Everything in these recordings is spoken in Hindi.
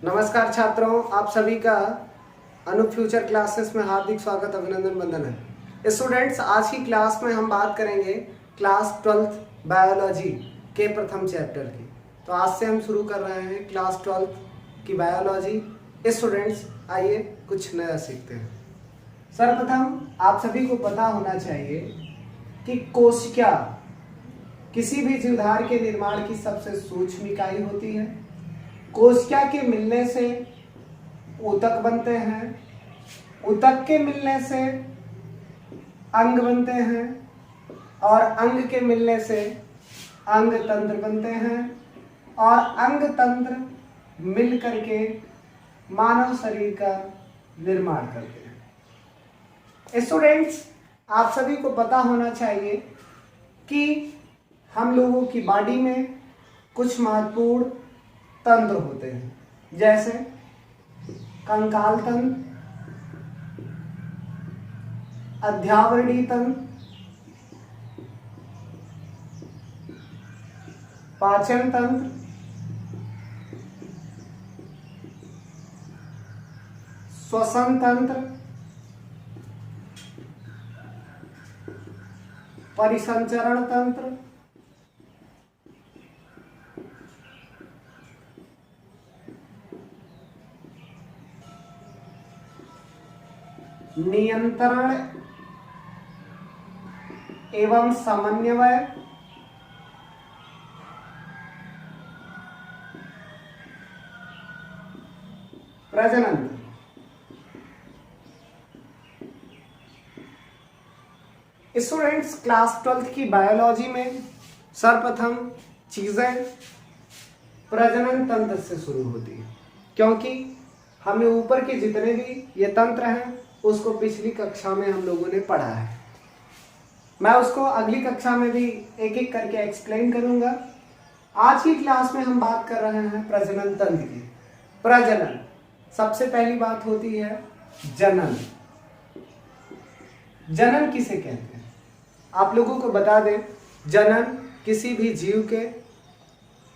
नमस्कार छात्रों, आप सभी का अनूप फ्यूचर क्लासेस में हार्दिक स्वागत, अभिनंदन, वंदन है। स्टूडेंट्स, आज की क्लास में हम बात करेंगे क्लास 12th बायोलॉजी के प्रथम चैप्टर की। तो आज से हम शुरू कर रहे हैं क्लास 12th की बायोलॉजी। स्टूडेंट्स, आइए कुछ नया सीखते हैं। सर्वप्रथम आप सभी को पता होना चाहिए कि कोशिका किसी भी जीवधार के निर्माण की सबसे सूक्ष्म इकाई होती है। कोशिका के मिलने से ऊतक बनते हैं, ऊतक के मिलने से अंग बनते हैं और अंग के मिलने से अंग तंत्र बनते हैं और अंग तंत्र मिल करके मानव शरीर का निर्माण करते हैं। स्टूडेंट्स, आप सभी को पता होना चाहिए कि हम लोगों की बॉडी में कुछ महत्वपूर्ण तंत्र होते हैं, जैसे कंकाल तंत्र, अध्यावरणीय तंत्र, पाचन तंत्र, श्वसन तंत्र, परिसंचरण तंत्र, नियंत्रण एवं समन्वय, प्रजनन। स्टूडेंट्स, क्लास 12th की बायोलॉजी में सर्वप्रथम चीजें प्रजनन तंत्र से शुरू होती है, क्योंकि हमने ऊपर के जितने भी ये तंत्र हैं उसको पिछली कक्षा में हम लोगों ने पढ़ा है। मैं उसको अगली कक्षा में भी एक एक करके एक्सप्लेन करूंगा। आज की क्लास में हम बात कर रहे हैं प्रजनन तंत्र की। प्रजनन, सबसे पहली बात होती है जनन। जनन किसे कहते हैं आप लोगों को बता दें। जनन किसी भी जीव के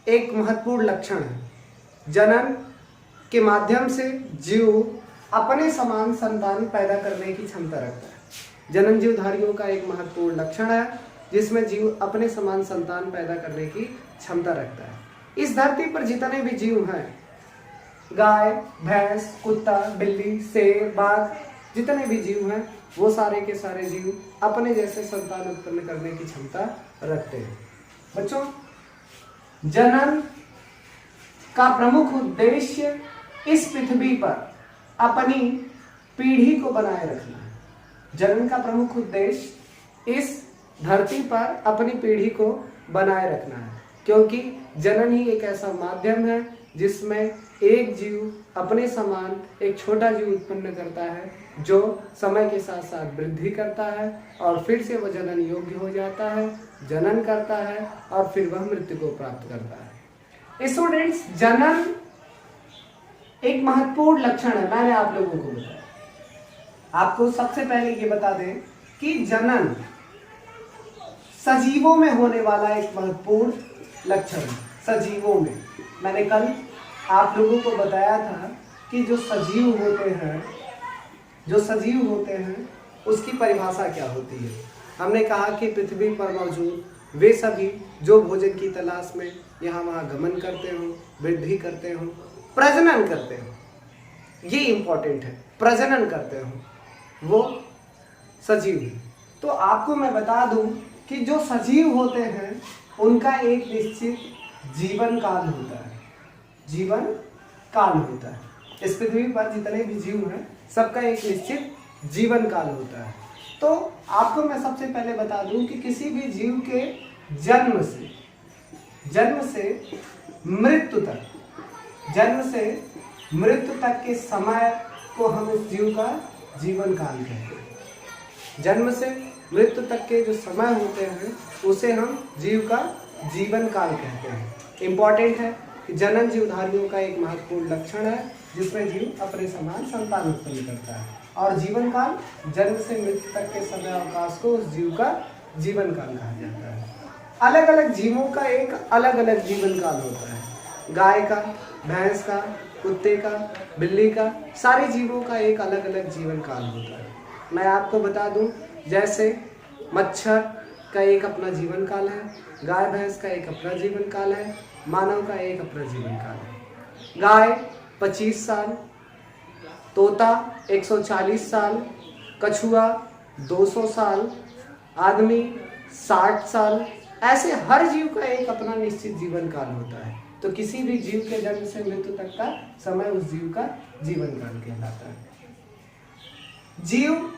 एक महत्वपूर्ण लक्षण है। जनन के माध्यम से जीव अपने समान संतान पैदा करने की क्षमता रखता है। जनन जीवधारियों का एक महत्वपूर्ण लक्षण है, जिसमें जीव अपने समान संतान पैदा करने की क्षमता रखता है। इस धरती पर जितने भी जीव हैं, गाय, भैंस, कुत्ता, बिल्ली, शेर, बाघ, जितने भी जीव हैं, वो सारे के सारे जीव अपने जैसे संतान उत्पन्न करने की क्षमता रखते हैं। बच्चों, जनन का प्रमुख उद्देश्य इस पृथ्वी पर अपनी पीढ़ी को बनाए रखना है। जनन का प्रमुख उद्देश्य इस धरती पर अपनी पीढ़ी को बनाए रखना है, क्योंकि जनन ही एक ऐसा माध्यम है जिसमें एक जीव अपने समान एक छोटा जीव उत्पन्न करता है, जो समय के साथ साथ वृद्धि करता है और फिर से वह जनन योग्य हो जाता है, जनन करता है और फिर वह मृत्यु को प्राप्त करता है। स्टूडेंट्स, जनन एक महत्वपूर्ण लक्षण है, मैंने आप लोगों को बताया। आपको सबसे पहले ये बता दें कि जनन सजीवों में होने वाला एक महत्वपूर्ण लक्षण है। सजीवों में मैंने कल आप लोगों को बताया था कि जो सजीव होते हैं उसकी परिभाषा क्या होती है। हमने कहा कि पृथ्वी पर मौजूद वे सभी जो भोजन की तलाश में यहाँ वहाँ गमन करते हो, वृद्धि करते हो, प्रजनन करते हो, ये इंपॉर्टेंट है, प्रजनन करते हो, वो सजीव है। तो आपको मैं बता दूं कि जो सजीव होते हैं उनका एक निश्चित जीवन काल होता है। जीवन काल होता है। इस पृथ्वी पर जितने भी जीव हैं सबका एक निश्चित जीवन काल होता है। तो आपको मैं सबसे पहले बता दूं कि किसी भी जीव के जन्म से मृत्यु तक के समय को हम उस जीव का जीवन काल कहते हैं। जन्म से मृत्यु तक के जो समय होते हैं उसे हम जीव का जीवन काल कहते हैं। इंपॉर्टेंट है कि जनन जीवधारियों का एक महत्वपूर्ण लक्षण है, जिसमें जीव अपने समान संतान उत्पन्न करता है, और जीवन काल जन्म से मृत्यु तक के समय अवकाश को उस जीव का जीवन काल कहा जाता है। अलग अलग जीवों का एक अलग अलग जीवन काल होता है। गाय का, भैंस का, कुत्ते का, बिल्ली का, सारे जीवों का एक अलग अलग जीवन काल होता है। मैं आपको बता दूं, जैसे मच्छर का एक अपना जीवन काल है, गाय भैंस का एक अपना जीवन काल है, मानव का एक अपना जीवन काल है। गाय 25 साल, तोता 140 साल, कछुआ 200 साल, आदमी 60 साल, ऐसे हर जीव का एक अपना निश्चित जीवन काल होता है। तो किसी भी जीव के जन्म से मृत्यु तक का समय उस जीव का जीवन काल कहलाता है। जीव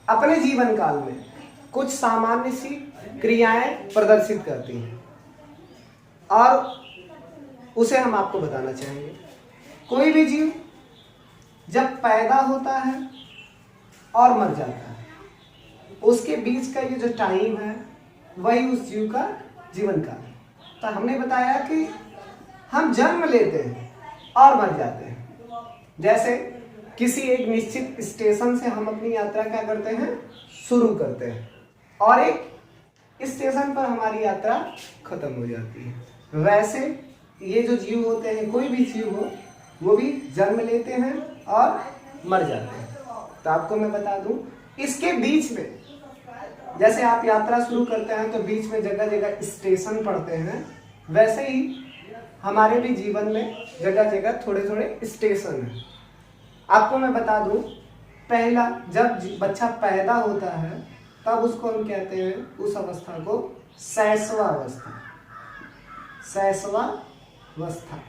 अपने जीवन काल में कुछ सामान्य सी क्रियाएं प्रदर्शित करती हैं और उसे हम आपको बताना चाहेंगे। कोई भी जीव जब पैदा होता है और मर जाता है, उसके बीच का ये जो टाइम है वही उस जीव का जीवन काल है। तो हमने बताया कि हम जन्म लेते हैं और मर जाते हैं। जैसे किसी एक निश्चित स्टेशन से हम अपनी यात्रा क्या करते हैं, शुरू करते हैं और एक स्टेशन पर हमारी यात्रा खत्म हो जाती है। वैसे ये जो जीव होते हैं, कोई भी जीव हो, वो भी जन्म लेते हैं और मर जाते हैं। तो आपको मैं बता दूं, इसके बीच में जैसे आप यात्रा शुरू करते हैं तो बीच में जगह जगह स्टेशन पड़ते हैं, वैसे ही हमारे भी जीवन में जगह जगह थोड़े थोड़े स्टेशन हैं। आपको मैं बता दूं, पहला जब बच्चा पैदा होता है तब उसको हम कहते हैं, उस अवस्था को शैशवावस्था। शैशवावस्था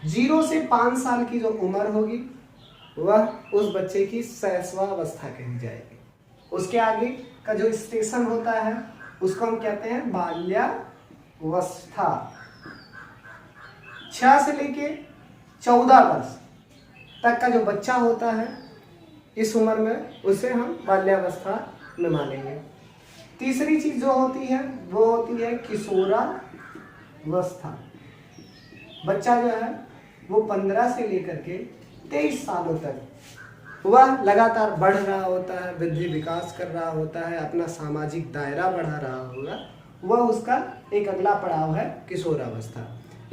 0 से 5 साल की जो उम्र होगी वह उस बच्चे की शैशवावस्था कही जाएगी। उसके आगे का जो स्टेशन होता है उसको हम कहते हैं बाल्यावस्था। 6 से लेके 14 वर्ष तक का जो बच्चा होता है, इस उम्र में उसे हम बाल्यावस्था में मानेंगे। तीसरी चीज जो होती है वो होती है किशोरावस्था। बच्चा जो है वो 15 से लेकर के 23 सालों तक वह लगातार बढ़ रहा होता है, वृद्धि विकास कर रहा होता है, अपना सामाजिक दायरा बढ़ा रहा होगा, वह उसका एक अगला पड़ाव है किशोरावस्था।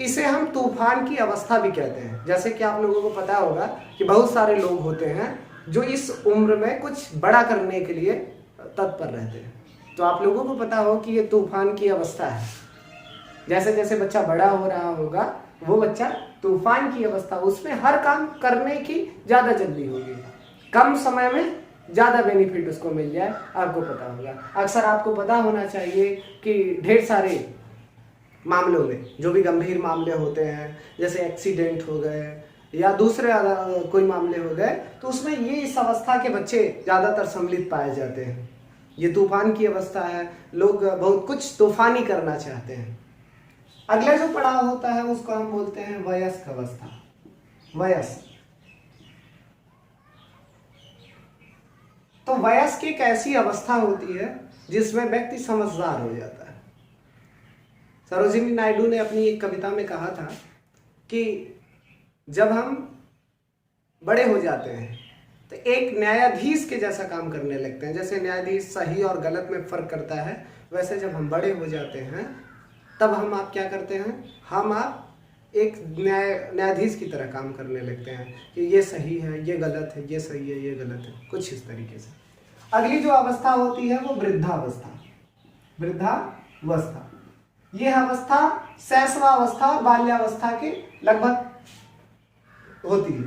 इसे हम तूफान की अवस्था भी कहते हैं। जैसे कि आप लोगों को पता होगा कि बहुत सारे लोग होते हैं जो इस उम्र में कुछ बड़ा करने के लिए तत्पर रहते हैं। तो आप लोगों को पता हो कि ये तूफान की अवस्था है। जैसे जैसे बच्चा बड़ा हो रहा होगा वो बच्चा तूफान की अवस्था, उसमें हर काम करने की ज़्यादा जल्दी होगी, कम समय में ज़्यादा बेनिफिट उसको मिल जाए। आपको पता होगा, अक्सर आपको पता होना चाहिए कि ढेर सारे मामलों में, जो भी गंभीर मामले होते हैं, जैसे एक्सीडेंट हो गए या दूसरे कोई मामले हो गए, तो उसमें ये इस अवस्था के बच्चे ज़्यादातर सम्मिलित पाए जाते हैं। ये तूफान की अवस्था है, लोग बहुत कुछ तूफानी करना चाहते हैं। अगला जो पड़ाव होता है उसको हम बोलते हैं वयस्क अवस्था। वयस्क, तो वयस्क एक ऐसी अवस्था होती है जिसमें व्यक्ति समझदार हो जाता है। सरोजिनी नायडू ने अपनी एक कविता में कहा था कि जब हम बड़े हो जाते हैं तो एक न्यायाधीश के जैसा काम करने लगते हैं। जैसे न्यायाधीश सही और गलत में फर्क करता है, वैसे जब हम बड़े हो जाते हैं तब हम आप क्या करते हैं, हम आप एक न्यायाधीश की तरह काम करने लगते हैं कि ये सही है, ये गलत है, ये सही है, ये गलत है, कुछ इस तरीके से। अगली जो अवस्था होती है वो वृद्धावस्था। वृद्धावस्था ये अवस्था शैशवावस्था और बाल्यावस्था के लगभग होती है।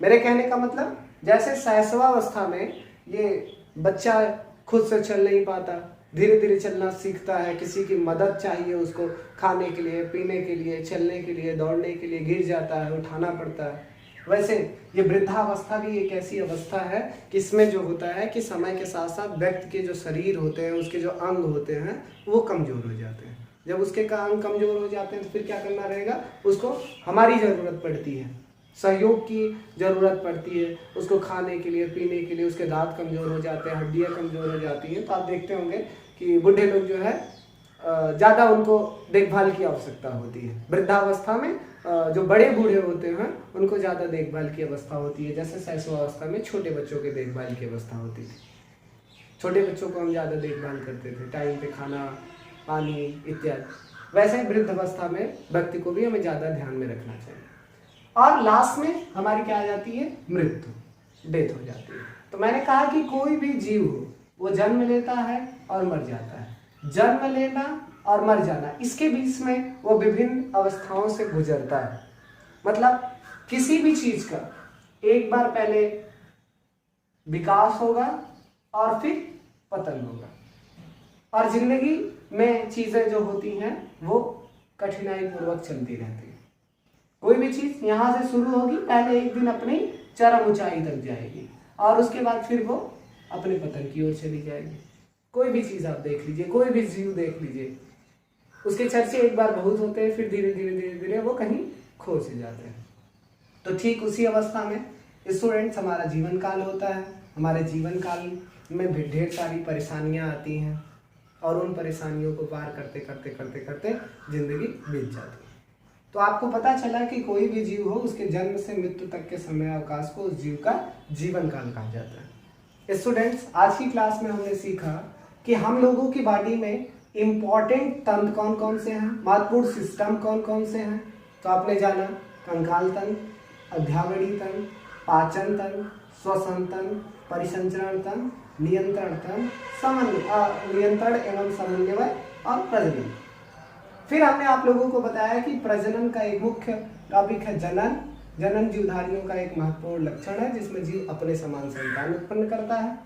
मेरे कहने का मतलब, जैसे शैशवावस्था में ये बच्चा खुद से चल नहीं पाता, धीरे धीरे चलना सीखता है, किसी की मदद चाहिए उसको खाने के लिए, पीने के लिए, चलने के लिए, दौड़ने के लिए, गिर जाता है, उठाना पड़ता है। वैसे ये वृद्धावस्था भी एक ऐसी अवस्था है कि इसमें जो होता है कि समय के साथ साथ व्यक्ति के जो शरीर होते हैं, उसके जो अंग होते हैं वो कमज़ोर हो जाते हैं। जब उसके अंग कमज़ोर हो जाते हैं तो फिर क्या करना रहेगा, उसको हमारी ज़रूरत पड़ती है, सहयोग की ज़रूरत पड़ती है, उसको खाने के लिए, पीने के लिए। उसके दांत कमज़ोर हो जाते हैं, हड्डियाँ कमज़ोर हो जाती हैं। तो आप देखते होंगे कि बूढ़े लोग जो है ज़्यादा उनको देखभाल की आवश्यकता होती है। वृद्धावस्था में जो बड़े बूढ़े होते हैं उनको ज़्यादा देखभाल की अवस्था होती है। जैसे शैशवावस्था में छोटे बच्चों के देखभाल की अवस्था होती थी, छोटे बच्चों को हम ज़्यादा देखभाल करते थे, टाइम पे खाना, पानी इत्यादि। वैसे वृद्धावस्था में व्यक्ति को भी हमें ज़्यादा ध्यान में रखना चाहिए। और लास्ट में हमारी क्या आ जाती है, मृत्यु, डेथ हो जाती है। तो मैंने कहा कि कोई भी जीव हो वो जन्म लेता है और मर जाता है। जन्म लेना और मर जाना, इसके बीच में वो विभिन्न अवस्थाओं से गुजरता है। मतलब किसी भी चीज का एक बार पहले विकास होगा और फिर पतन होगा, और जिंदगी में चीजें जो होती हैं वो कठिनाई पूर्वक चलती रहती है। कोई भी चीज यहाँ से शुरू होगी, पहले एक दिन अपनी चरम ऊंचाई तक जाएगी और उसके बाद फिर वो अपने पतन की ओर चली जाएगी। कोई भी चीज आप देख लीजिए, कोई भी जीव देख लीजिए, उसके चर्चे एक बार बहुत होते हैं, फिर धीरे धीरे धीरे धीरे वो कहीं खो से जाते हैं। तो ठीक उसी अवस्था में स्टूडेंट्स हमारा जीवन काल होता है। हमारे जीवन काल में भी ढेर सारी परेशानियां आती हैं और उन परेशानियों को पार करते करते करते करते जिंदगी बीत जाती है। तो आपको पता चला कि कोई भी जीव हो, उसके जन्म से मृत्यु तक के समय अवकाश को उस जीव का जीवन काल कहा जाता है। स्टूडेंट्स, आज की क्लास में हमने सीखा कि हम लोगों की बॉडी में इम्पॉर्टेंट तंत्र कौन कौन से हैं, महत्वपूर्ण सिस्टम कौन कौन से हैं। तो आपने जाना कंकाल तंत्र, अध्यावरी तंत्र, पाचन तंत्र, श्वसन तंत्र, परिसंचरण तंत्र, नियंत्रण तंत्र, नियंत्रण एवं समन्वय और प्रजनन। फिर हमने आप लोगों को बताया कि प्रजनन का एक मुख्य टॉपिक है जनन। जनन जीवधारियों का एक महत्वपूर्ण लक्षण है जिसमें जीव अपने समान संतान उत्पन्न करता है।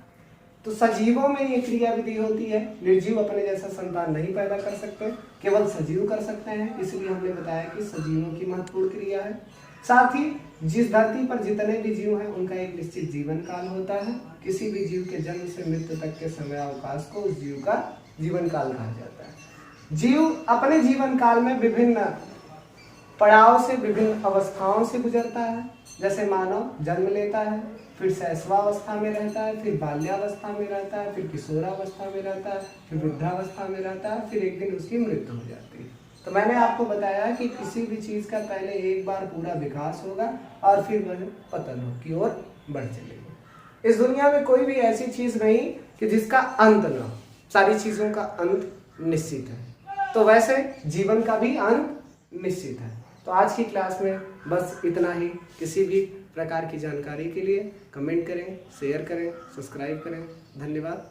तो सजीवों में ये क्रिया विधि होती है, निर्जीव अपने जैसा संतान नहीं पैदा कर सकते, केवल सजीव कर सकते हैं। इसलिए हमने बताया कि सजीवों की महत्वपूर्ण क्रिया है। साथ ही जिस धरती पर जितने भी जीव हैं उनका एक निश्चित जीवन काल होता है। किसी भी जीव के जन्म से मृत्यु तक के समय अवकाश को उस जीव का जीवन काल कहा जाता है। जीव अपने जीवन काल में विभिन्न पड़ाव से, विभिन्न अवस्थाओं से गुजरता है। जैसे मानव जन्म लेता है, फिर शैशवावस्था में रहता है, फिर बाल्यावस्था में रहता है, फिर किशोरावस्था में रहता है, फिर वृद्धावस्था में रहता है, फिर एक दिन उसकी मृत्यु हो जाती है। तो मैंने आपको बताया कि किसी भी चीज का पहले एक बार पूरा विकास होगा और फिर वह पतन की ओर बढ़ चलेगी। इस दुनिया में कोई भी ऐसी चीज नहीं कि जिसका अंत न हो, सारी चीजों का अंत निश्चित है। तो वैसे जीवन का भी अंत निश्चित है। तो आज की क्लास में बस इतना ही। किसी भी प्रकार की जानकारी के लिए कमेंट करें, शेयर करें, सब्सक्राइब करें। धन्यवाद।